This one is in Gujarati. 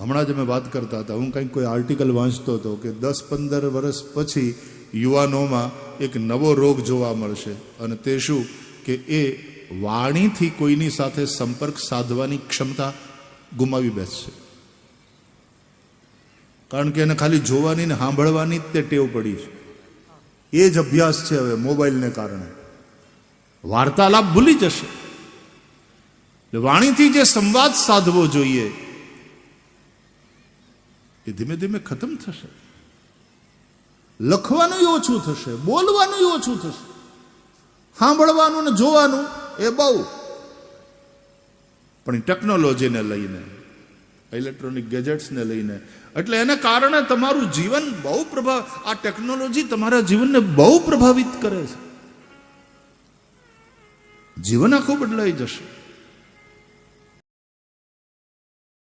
હમણાં જ અમે વાત કરતા હતા, હું કંઈક કોઈ આર્ટિકલ વાંચતો હતો કે 10-15 વર્ષ પછી યુવાનોમાં એક નવો રોગ જોવા મળશે, અને તે શું કે એ વાણીથી કોઈની સાથે સંપર્ક સાધવાની ક્ષમતા ગુમાવી બેસશે. કારણ કે એને ખાલી જોવાની ને સાંભળવાની જ તે ટેવ પડી છે. એ જ અભ્યાસ છે હવે મોબાઈલને કારણે. વાર્તાલાપ ભૂલી જશે. વાણીથી જે સંવાદ સાધવો જોઈએ એ ધીમે ધીમે ખતમ થશે. લખવાનું ઓછું થશે, બોલવાનું ઓછું થશે, સાંભળવાનું ને જોવાનું એ બહુ. પણ ટેકનોલોજીને લઈને, ઇલેક્ટ્રોનિક ગેજેટ્સને લઈને, એટલે એને કારણે તમારું જીવન બહુ આ ટેકનોલોજી તમારા જીવનને બહુ પ્રભાવિત કરે છે. જીવન આખું બદલાઈ જશે.